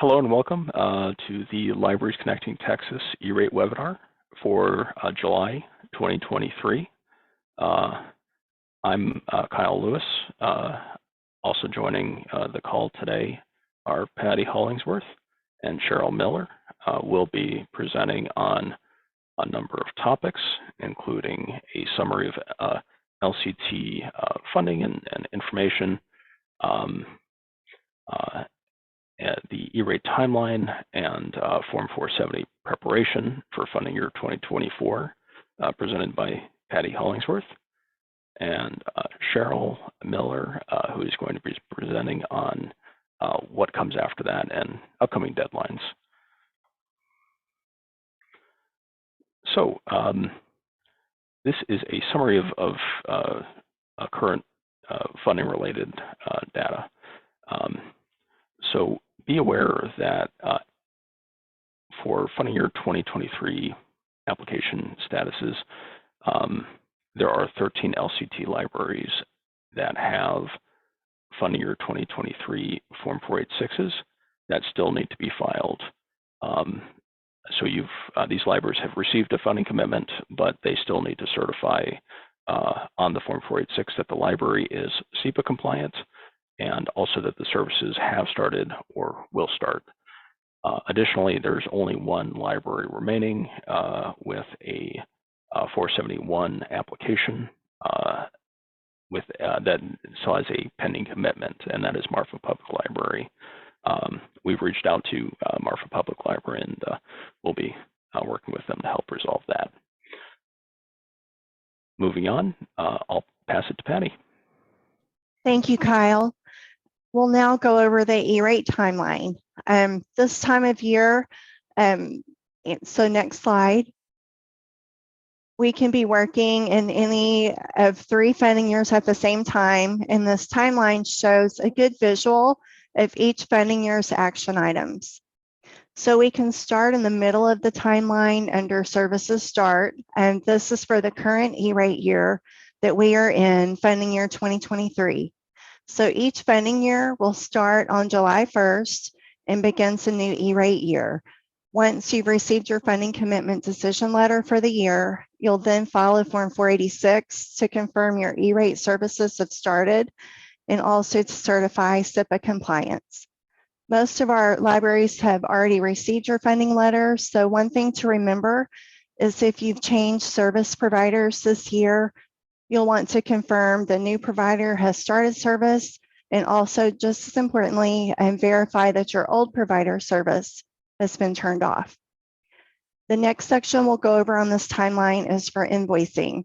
Hello and welcome to the Libraries Connecting Texas E-Rate webinar for July 2023. I'm Kyle Lewis. Also joining the call today are Patty Hollingsworth and Cheryl Miller. We'll be presenting on a number of topics, including a summary of LCT funding and information, the E-Rate timeline, and Form 470 preparation for funding year 2024, presented by Patty Hollingsworth, and Cheryl Miller, who is going to be presenting on what comes after that and upcoming deadlines. So this is a summary of current funding-related data. So be aware that for funding year 2023 application statuses, there are 13 LCT libraries that have funding year 2023 Form 486s that still need to be filed. So these libraries have received a funding commitment, but they still need to certify on the Form 486 that the library is SEPA compliant, and also that the services have started or will start. Additionally, there's only one library remaining with a 471 application that still has a pending commitment, and that is Marfa Public Library. We've reached out to Marfa Public Library, and we'll be working with them to help resolve that. Moving on, I'll pass it to Patty. Thank you, Kyle. We'll now go over the E-Rate timeline. This time of year, so next slide, we can be working in any of 3 funding years at the same time, and this timeline shows a good visual of each funding year's action items. So we can start in the middle of the timeline under Services Start, and this is for the current E-Rate year that we are in, funding year 2023. So each funding year will start on July 1st and begins a new E-Rate year. Once you've received your funding commitment decision letter for the year, you'll then file a Form 486 to confirm your E-Rate services have started and also to certify SEPA compliance. Most of our libraries have already received your funding letter, so one thing to remember is if you've changed service providers this year, you'll want to confirm the new provider has started service, and also, just as importantly, verify that your old provider service has been turned off. The next section we'll go over on this timeline is for invoicing,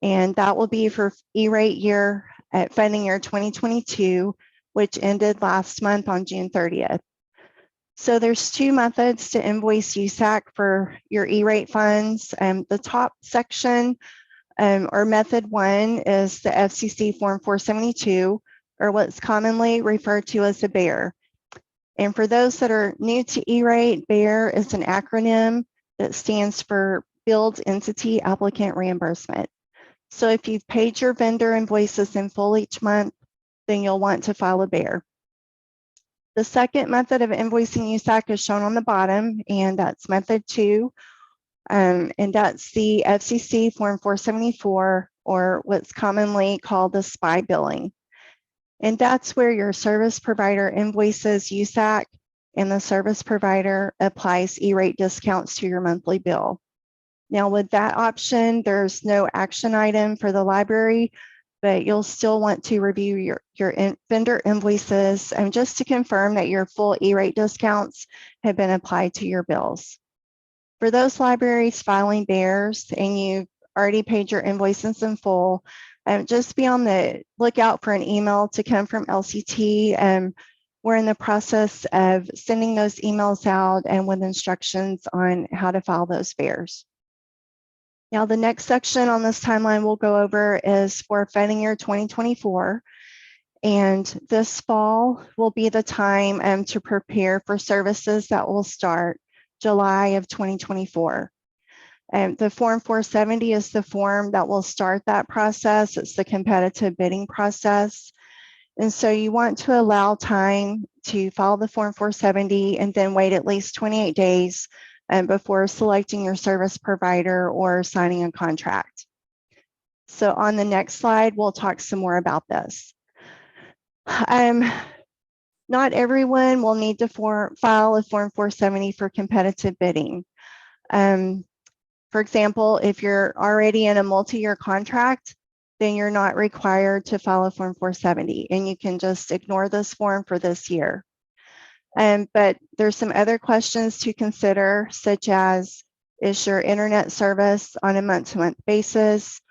and that will be for E-Rate year at funding year 2022, which ended last month on June 30th. So there's 2 methods to invoice USAC for your E-Rate funds. The top section, or method 1, is the FCC Form 472, or what's commonly referred to as a BEAR. And for those that are new to E-Rate, BEAR is an acronym that stands for Billed Entity Applicant Reimbursement. So if you've paid your vendor invoices in full each month, then you'll want to file a BEAR. The second method of invoicing USAC is shown on the bottom, and that's method 2. And that's the FCC Form 474, or what's commonly called the SPI billing. And that's where your service provider invoices USAC and the service provider applies E-Rate discounts to your monthly bill. Now with that option, there's no action item for the library, but you'll still want to review your vendor invoices and just to confirm that your full E-Rate discounts have been applied to your bills. For those libraries filing BEARs and you've already paid your invoices in full, just be on the lookout for an email to come from LCT. We're in the process of sending those emails out and with instructions on how to file those BEARs. Now, the next section on this timeline we'll go over is for funding year 2024. And this fall will be the time to prepare for services that will start July of 2024. The Form 470 is the form that will start that process. It's the competitive bidding process. And so you want to allow time to file the Form 470 and then wait at least 28 days before selecting your service provider or signing a contract. So on the next slide, we'll talk some more about this. Not everyone will need to file a Form 470 for competitive bidding. For example, if you're already in a multi-year contract, then you're not required to file a Form 470, and you can just ignore this form for this year. But there's some other questions to consider, such as, is your internet service on a month-to-month basis,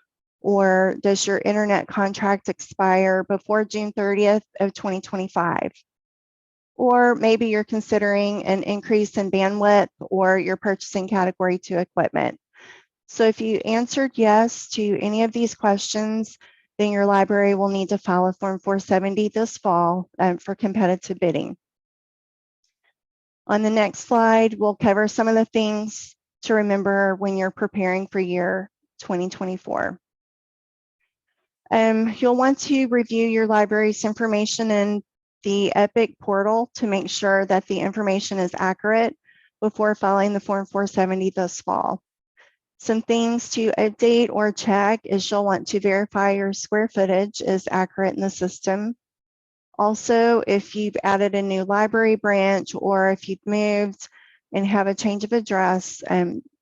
or does your internet contract expire before June 30th of 2025? Or maybe you're considering an increase in bandwidth, or you're purchasing Category 2 equipment. So if you answered yes to any of these questions, then your library will need to file a Form 470 this fall for competitive bidding. On the next slide, we'll cover some of the things to remember when you're preparing for year 2024. You'll want to review your library's information in the EPIC portal to make sure that the information is accurate before filing the Form 470 this fall. Some things to update or check is you'll want to verify your square footage is accurate in the system. Also, if you've added a new library branch or if you've moved and have a change of address,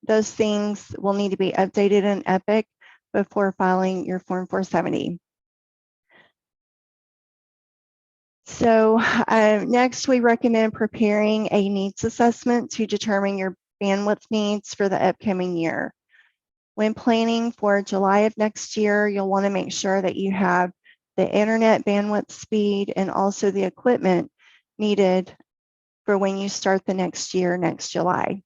those things will need to be updated in EPIC before filing your Form 470. So next, we recommend preparing a needs assessment to determine your bandwidth needs for the upcoming year. When planning for July of next year, you'll want to make sure that you have the internet bandwidth speed and also the equipment needed for when you start the next year, next July.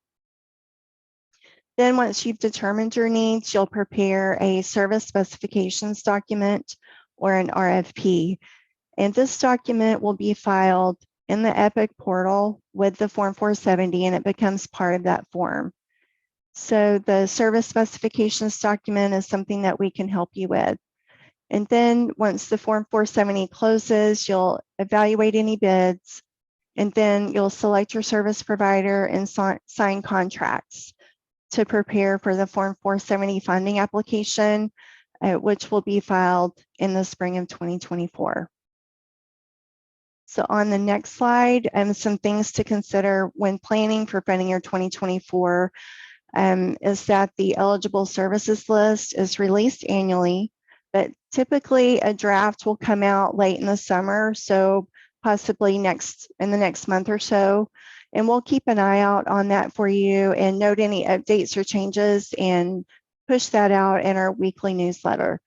Then once you've determined your needs, you'll prepare a service specifications document or an RFP. And this document will be filed in the EPIC portal with the Form 470, and it becomes part of that form. So the service specifications document is something that we can help you with. And then once the Form 470 closes, you'll evaluate any bids, and then you'll select your service provider and sign contracts to prepare for the Form 470 funding application, which will be filed in the spring of 2024. So on the next slide, some things to consider when planning for funding year 2024 is that the eligible services list is released annually, but typically a draft will come out late in the summer, so possibly in the next month or so. And we'll keep an eye out on that for you and note any updates or changes and push that out in our weekly newsletter.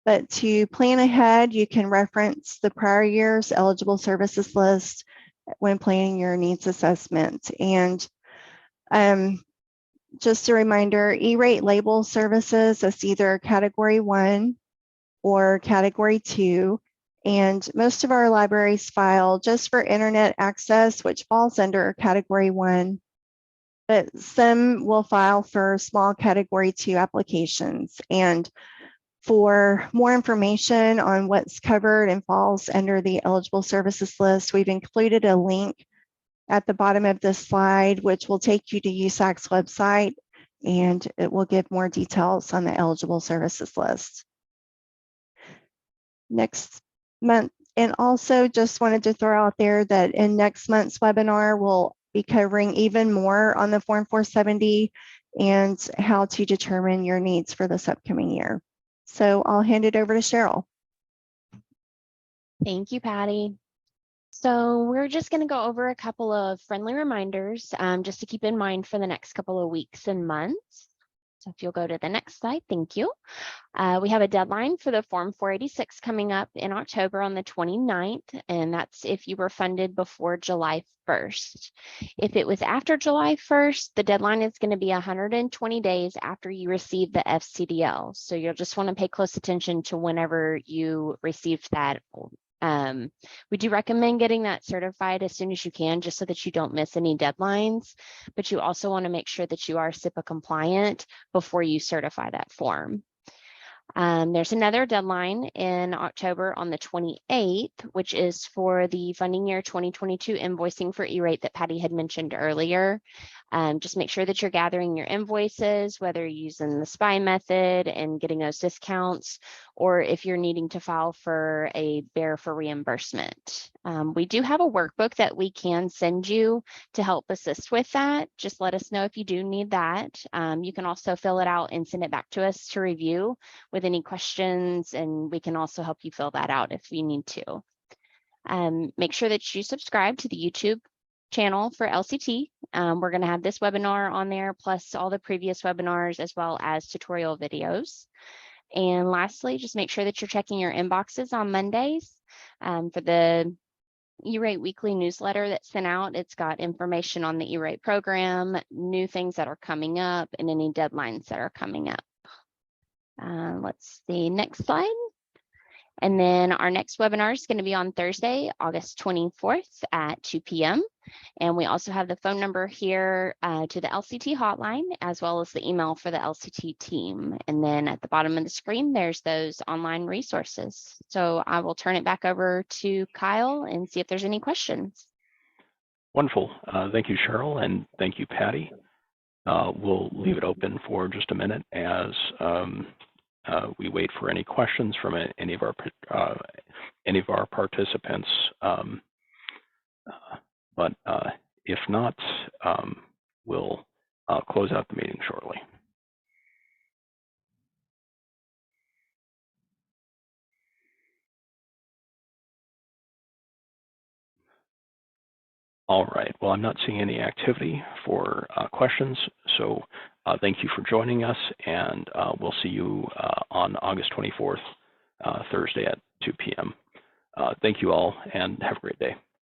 But to plan ahead, you can reference the prior year's eligible services list when planning your needs assessment. And just a reminder, E-rate label services is either Category 1 or Category 2. And most of our libraries file just for internet access, which falls under Category 1. But some will file for small Category 2 applications. And for more information on what's covered and falls under the eligible services list, we've included a link at the bottom of this slide, which will take you to USAC's website, and it will give more details on the eligible services list. Next month, and also just wanted to throw out there that in next month's webinar, we'll be covering even more on the Form 470 and how to determine your needs for this upcoming year. So I'll hand it over to Cheryl. Thank you, Patty. So we're just going to go over a couple of friendly reminders just to keep in mind for the next couple of weeks and months. So if you'll go to the next slide, thank you. We have a deadline for the Form 486 coming up in October on the 29th, and that's if you were funded before July 1st. If it was after July 1st, the deadline is going to be 120 days after you receive the FCDL. So you'll just want to pay close attention to whenever you received that. We do recommend getting that certified as soon as you can, just so that you don't miss any deadlines, but you also want to make sure that you are SIPA compliant before you certify that form. There's another deadline in October on the 28th, which is for the funding year 2022 invoicing for E-rate that Patty had mentioned earlier. Just make sure that you're gathering your invoices, whether you're using the SPY method and getting those discounts, or if you're needing to file for a bear for reimbursement. We do have a workbook that we can send you to help assist with that. Just let us know if you do need that. You can also fill it out and send it back to us to review with any questions, and we can also help you fill that out if you need to. Make sure that you subscribe to the YouTube channel for LCT. We're going to have this webinar on there, plus all the previous webinars, as well as tutorial videos. And lastly, just make sure that you're checking your inboxes on Mondays for the E-rate weekly newsletter that's sent out. It's got information on the E-rate program, new things that are coming up, and any deadlines that are coming up. Let's see, next slide. And then our next webinar is going to be on Thursday, August 24th at 2 p.m. And we also have the phone number here to the LCT hotline, as well as the email for the LCT team. And then at the bottom of the screen, there's those online resources. So I will turn it back over to Kyle and see if there's any questions. Wonderful. Thank you, Cheryl, and thank you, Patty. We'll leave it open for just a minute as we wait for any questions from any of our participants. But if not, we'll close out the meeting shortly. All right. Well, I'm not seeing any activity for questions, so thank you for joining us, and we'll see you on August 24th, Thursday at 2 p.m. Thank you all, and have a great day.